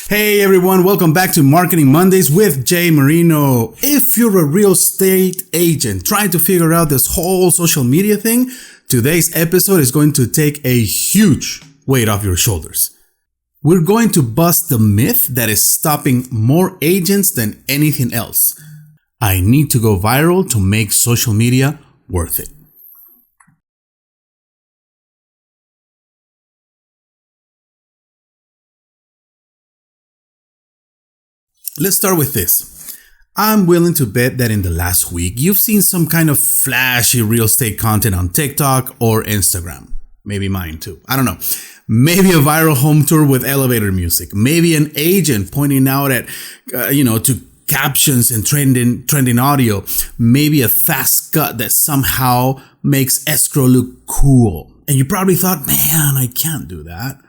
Hey everyone, welcome back to Marketing Mondays with Jay Merino. If you're a real estate agent trying to figure out this whole social media thing, today's episode is going to take a huge weight off your shoulders. We're going to bust the myth that is stopping more agents than anything else. I need to go viral to make social media worth it. Let's start with this. I'm willing to bet that in the last week, you've seen some kind of flashy real estate content on TikTok or Instagram. Maybe mine too. I don't know. Maybe a viral home tour with elevator music. Maybe an agent pointing out at, to captions and trending audio. Maybe a fast cut that somehow makes escrow look cool. And you probably thought, man, I can't do that.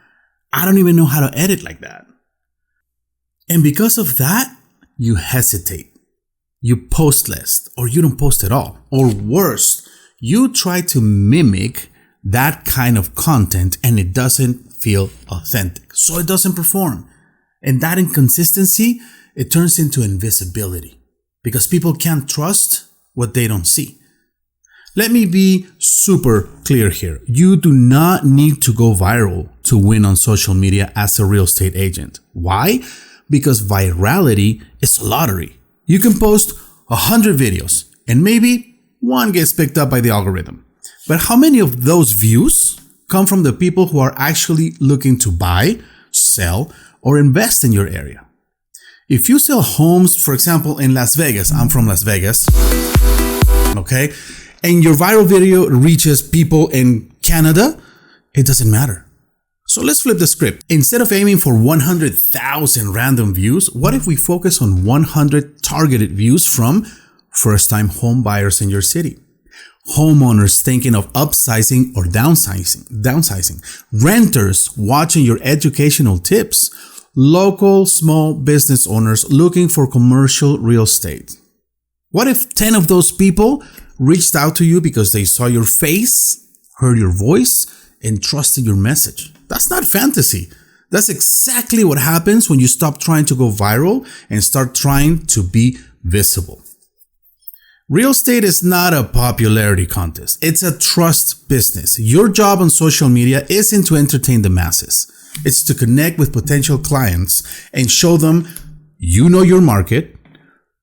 I don't even know how to edit like that. And because of that, you hesitate. You post less, or you don't post at all. Or worse, you try to mimic that kind of content and it doesn't feel authentic. So it doesn't perform. And that inconsistency, it turns into invisibility because people can't trust what they don't see. Let me be super clear here. You do not need to go viral to win on social media as a real estate agent. Why? Because virality is a lottery. You can post 100 videos and maybe one gets picked up by the algorithm. But how many of those views come from the people who are actually looking to buy, sell, or invest in your area? If you sell homes, for example, in Las Vegas, I'm from Las Vegas, okay, and your viral video reaches people in Canada, it doesn't matter. So let's flip the script. Instead of aiming for 100,000 random views, what if we focus on 100 targeted views from first-time home buyers in your city? Homeowners thinking of upsizing or downsizing. Renters watching your educational tips. Local small business owners looking for commercial real estate. What if 10 of those people reached out to you because they saw your face, heard your voice, and trusted your message? That's not fantasy. That's exactly what happens when you stop trying to go viral and start trying to be visible. Real estate is not a popularity contest. It's a trust business. Your job on social media isn't to entertain the masses. It's to connect with potential clients and show them you know your market,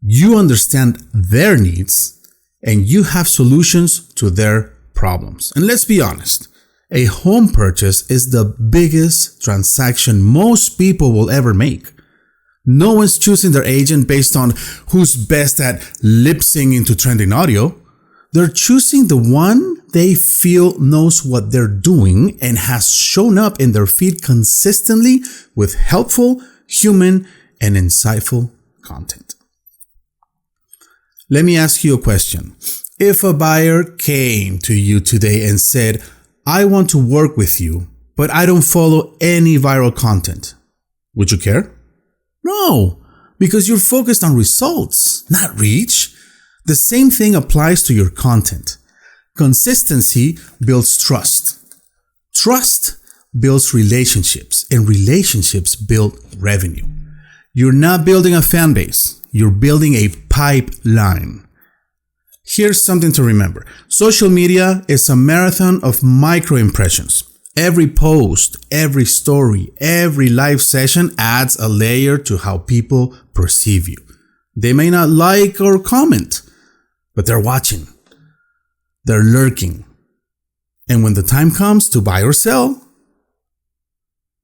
you understand their needs, and you have solutions to their problems. And let's be honest. A home purchase is the biggest transaction most people will ever make. No one's choosing their agent based on who's best at lip singing to trending audio. They're choosing the one they feel knows what they're doing and has shown up in their feed consistently with helpful, human, and insightful content. Let me ask you a question. If a buyer came to you today and said, I want to work with you, but I don't follow any viral content, would you care? No, because you're focused on results, not reach. The same thing applies to your content. Consistency builds trust. Trust builds relationships, and relationships build revenue. You're not building a fan base. You're building a pipeline. Here's something to remember. Social media is a marathon of micro impressions. Every post, every story, every live session adds a layer to how people perceive you. They may not like or comment, but they're watching. They're lurking. And when the time comes to buy or sell,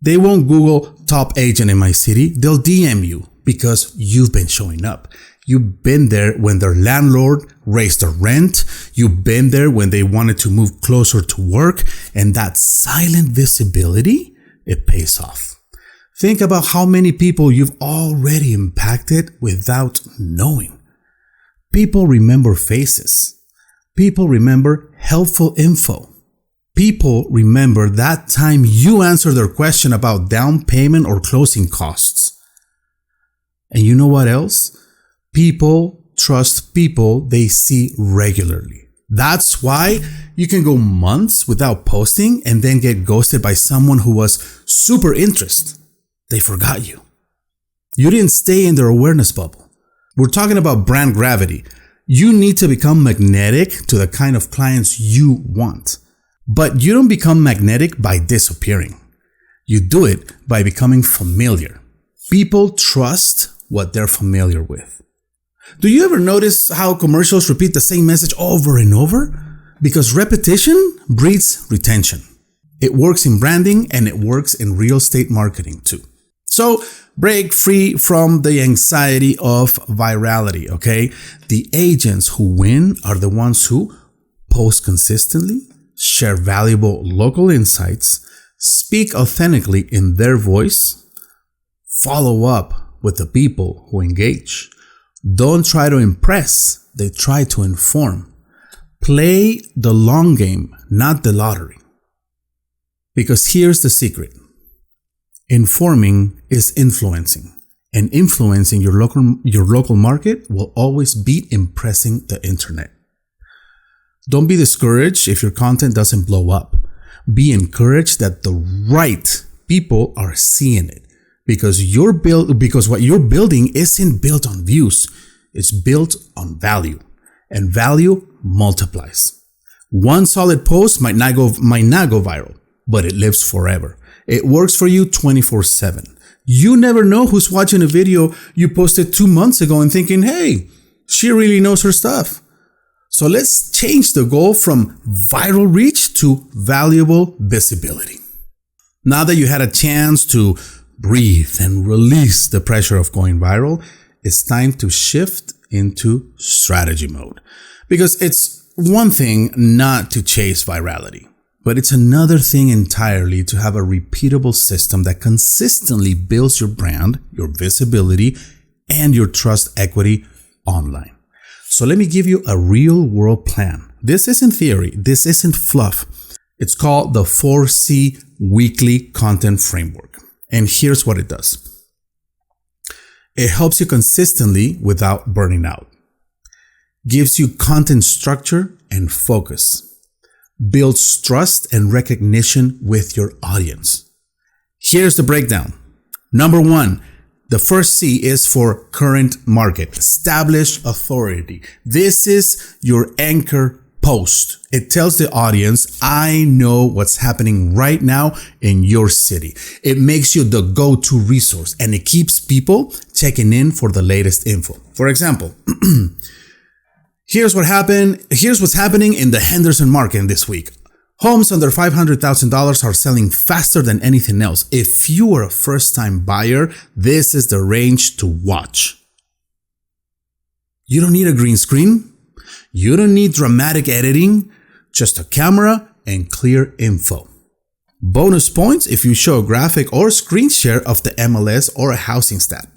they won't Google top agent in my city. They'll DM you because you've been showing up. You've been there when their landlord raised the rent. You've been there when they wanted to move closer to work. And that silent visibility, it pays off. Think about how many people you've already impacted without knowing. People remember faces. People remember helpful info. People remember that time you answered their question about down payment or closing costs. And you know what else? People trust people they see regularly. That's why you can go months without posting and then get ghosted by someone who was super interested. They forgot you. You didn't stay in their awareness bubble. We're talking about brand gravity. You need to become magnetic to the kind of clients you want. But you don't become magnetic by disappearing. You do it by becoming familiar. People trust what they're familiar with. Do you ever notice how commercials repeat the same message over and over? Because repetition breeds retention. It works in branding and it works in real estate marketing too. So break free from the anxiety of virality, okay? The agents who win are the ones who post consistently, share valuable local insights, speak authentically in their voice, follow up with the people who engage. Don't try to impress, they try to inform. Play the long game, not the lottery. Because here's the secret. Informing is influencing, and influencing your local market will always beat impressing the internet. Don't be discouraged if your content doesn't blow up. Be encouraged that the right people are seeing it, because what you're building isn't built on views, it's built on value, and value multiplies. One solid post might not go viral, but it lives forever. It works for you 24/7. You never know who's watching a video you posted 2 months ago and thinking, hey, she really knows her stuff. So let's change the goal from viral reach to valuable visibility. Now that you had a chance to breathe and release the pressure of going viral, it's time to shift into strategy mode. Because it's one thing not to chase virality, but it's another thing entirely to have a repeatable system that consistently builds your brand, your visibility, and your trust equity online. So let me give you a real world plan. This isn't theory. This isn't fluff. It's called the 4C Weekly Content Framework. And here's what it does. It helps you consistently without burning out. Gives you content structure and focus. Builds trust and recognition with your audience. Here's the breakdown. Number 1, the first C is for current market, established authority. This is your anchor post. It tells the audience, I know what's happening right now in your city. It makes you the go-to resource, and it keeps people checking in for the latest info. For example, here's what's happening in the Henderson market this week. Homes under $500,000 are selling faster than anything else. If you are a first-time buyer, this is the range to watch. You don't need a green screen. You don't need dramatic editing, just a camera and clear info. Bonus points if you show a graphic or screen share of the MLS or a housing stat.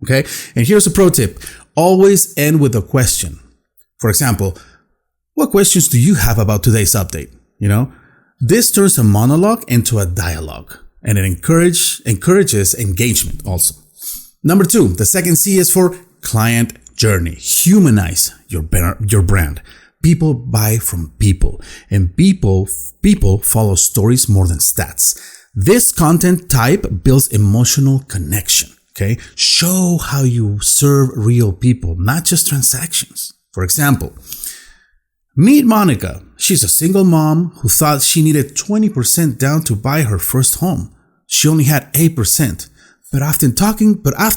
Okay? And here's a pro tip. Always end with a question. For example, what questions do you have about today's update? This turns a monologue into a dialogue, and it encourages engagement also. Number 2, the second C is for client journey. Humanize your brand. People buy from people, and people follow stories more than stats. This content type builds emotional connection. Okay, show how you serve real people, not just transactions. For example, meet Monica. She's a single mom who thought she needed 20% down to buy her first home. She only had 8%. But after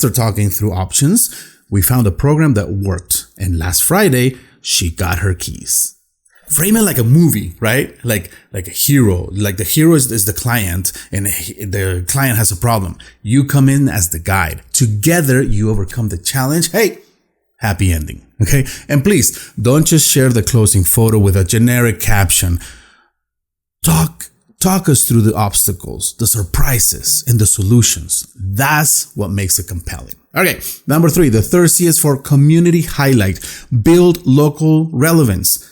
talking through options, we found a program that worked. And last Friday, she got her keys. Frame it like a movie, right? Like a hero. Like the hero is the client, and the client has a problem. You come in as the guide. Together, you overcome the challenge. Hey, happy ending. Okay. And please don't just share the closing photo with a generic caption. Talk us through the obstacles, the surprises, and the solutions. That's what makes it compelling. Okay. Number 3, the third C is for community highlight. Build local relevance.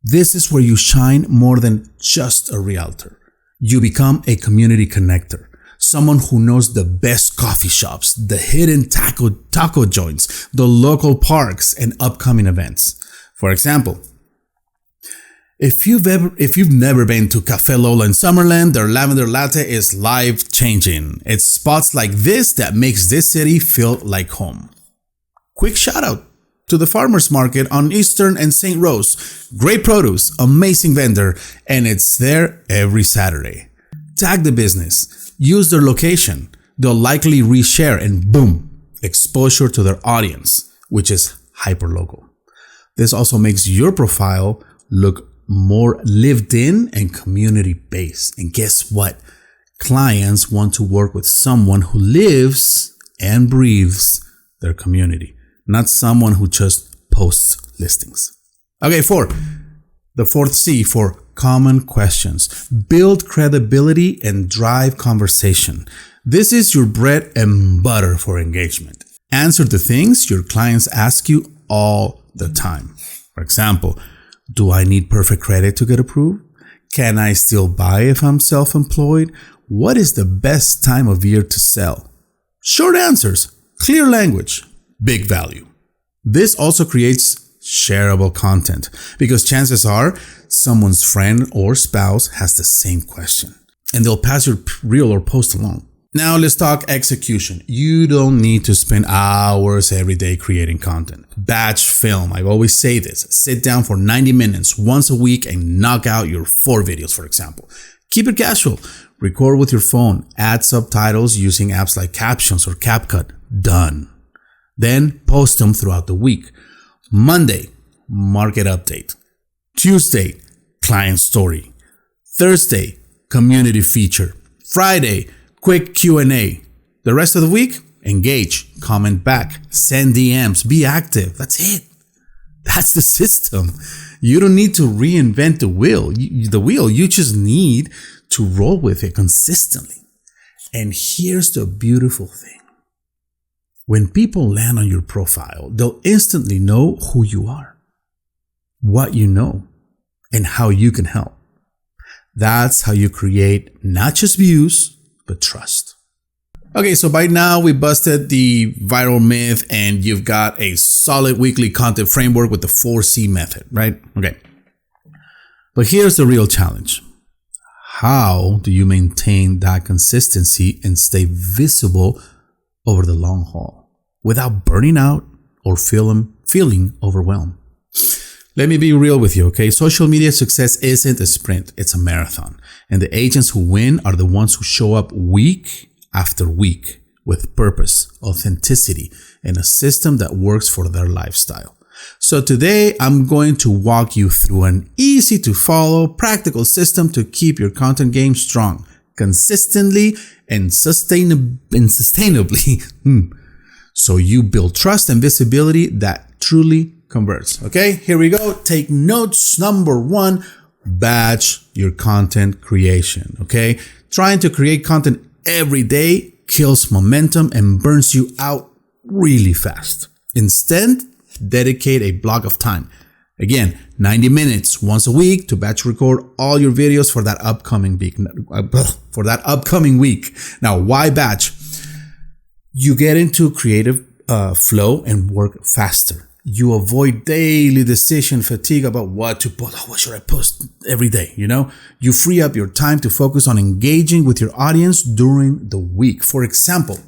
This is where you shine more than just a realtor. You become a community connector. Someone who knows the best coffee shops, the hidden taco joints, the local parks, and upcoming events. For example, If you've never been to Café Lola in Summerland, their lavender latte is life-changing. It's spots like this that makes this city feel like home. Quick shout out to the farmers market on Eastern and St. Rose. Great produce, amazing vendor, and it's there every Saturday. Tag the business, use their location. They'll likely reshare and boom, exposure to their audience, which is hyperlocal. This also makes your profile look more lived in and community based. And guess what? Clients want to work with someone who lives and breathes their community, not someone who just posts listings. Okay, 4. The 4th C for common questions. Build credibility and drive conversation. This is your bread and butter for engagement. Answer the things your clients ask you all the time. For example, do I need perfect credit to get approved? Can I still buy if I'm self-employed? What is the best time of year to sell? Short answers, clear language, big value. This also creates shareable content because chances are someone's friend or spouse has the same question and they'll pass your reel or post along. Now let's talk execution. You don't need to spend hours every day creating content. Batch film. I always say this. Sit down for 90 minutes once a week and knock out your 4 videos, for example. Keep it casual. Record with your phone. Add subtitles using apps like Captions or CapCut. Done. Then post them throughout the week. Monday, market update. Tuesday, client story. Thursday, community feature. Friday, quick Q&A. The rest of the week, engage, comment back, send DMs, be active. That's it. That's the system. You don't need to reinvent the wheel. You just need to roll with it consistently. And here's the beautiful thing. When people land on your profile, they'll instantly know who you are, what you know, and how you can help. That's how you create not just views, but trust. Okay, so by now we busted the viral myth and you've got a solid weekly content framework with the 4C method, right? Okay. But here's the real challenge. How do you maintain that consistency and stay visible over the long haul without burning out or feeling overwhelmed? Let me be real with you, okay? Social media success isn't a sprint, it's a marathon. And the agents who win are the ones who show up week after week with purpose, authenticity, and a system that works for their lifestyle. So today, I'm going to walk you through an easy to follow, practical system to keep your content game strong, consistently, and sustainably. So you build trust and visibility that truly converts. Okay, here we go. Take notes. Number 1, batch your content creation. Okay, trying to create content every day kills momentum and burns you out really fast. Instead, dedicate a block of time. Again, 90 minutes once a week to batch record all your videos for that upcoming week. Now, why batch? You get into creative flow and work faster. You avoid daily decision fatigue about what to post. What should I post every day? You free up your time to focus on engaging with your audience during the week. For example,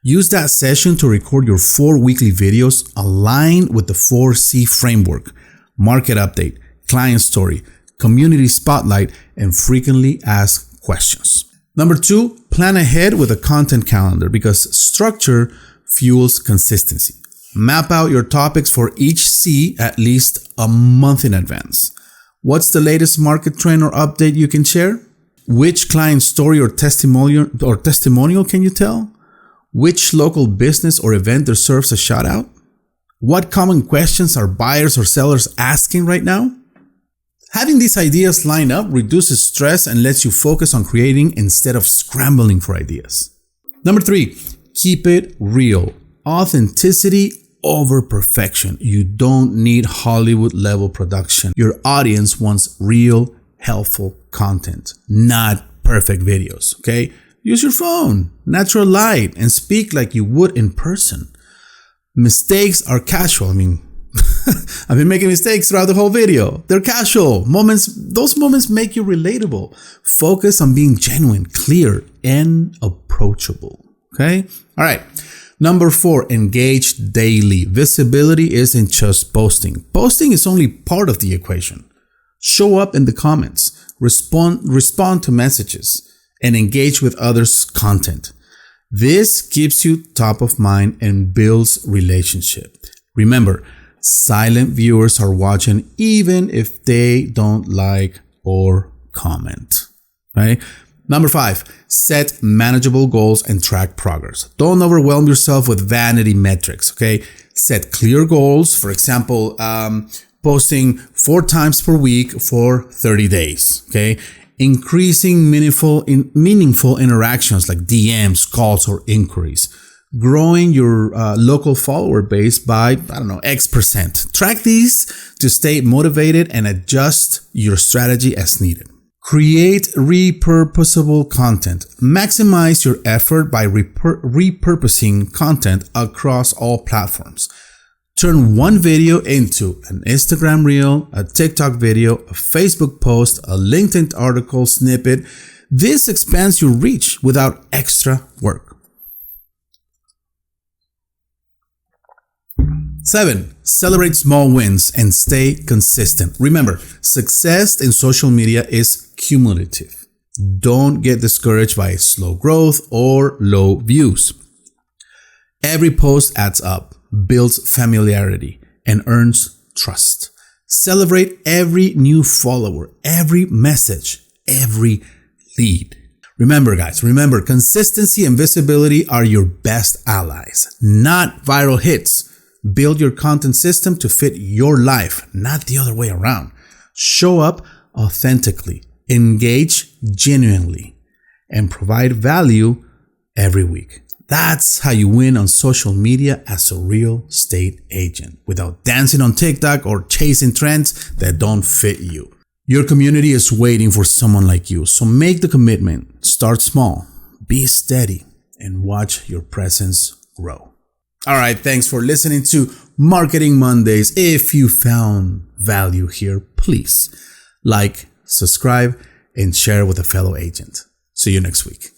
use that session to record your 4 weekly videos aligned with the 4C framework: market update, client story, community spotlight, and frequently asked questions. Number 2, plan ahead with a content calendar because structure fuels consistency. Map out your topics for each C at least a month in advance. What's the latest market trend or update you can share? Which client story or testimonial can you tell? Which local business or event deserves a shout out? What common questions are buyers or sellers asking right now? Having these ideas lined up reduces stress and lets you focus on creating instead of scrambling for ideas. Number 3, keep it real. Authenticity over perfection. You don't need Hollywood level production. Your audience wants real, helpful content, not perfect videos, okay? Use your phone, natural light, and speak like you would in person. Mistakes are casual. I've been making mistakes throughout the whole video. They're casual moments. Those moments make you relatable. Focus on being genuine, clear, and approachable. Okay? All right. Number 4, engage daily. Visibility isn't just posting. Posting is only part of the equation. Show up in the comments, respond to messages, and engage with others' content. This keeps you top of mind and builds relationship. Remember, silent viewers are watching even if they don't like or comment. Right? Number 5, set manageable goals and track progress. Don't overwhelm yourself with vanity metrics. Okay? Set clear goals. For example, posting 4 times per week for 30 days. Okay? Increasing meaningful interactions like DMs, calls, or inquiries. Growing your local follower base by, X%. Track these to stay motivated and adjust your strategy as needed. Create repurposable content. Maximize your effort by repurposing content across all platforms. Turn one video into an Instagram reel, a TikTok video, a Facebook post, a LinkedIn article snippet. This expands your reach without extra work. 7, celebrate small wins and stay consistent. Remember, success in social media is cumulative. Don't get discouraged by slow growth or low views. Every post adds up, builds familiarity, and earns trust. Celebrate every new follower, every message, every lead. Remember, guys, consistency and visibility are your best allies, not viral hits. Build your content system to fit your life, not the other way around. Show up authentically, engage genuinely, and provide value every week. That's how you win on social media as a real estate agent without dancing on TikTok or chasing trends that don't fit you. Your community is waiting for someone like you, so make the commitment. Start small, be steady, and watch your presence grow. All right, thanks for listening to Marketing Mondays. If you found value here, please like, subscribe, and share with a fellow agent. See you next week.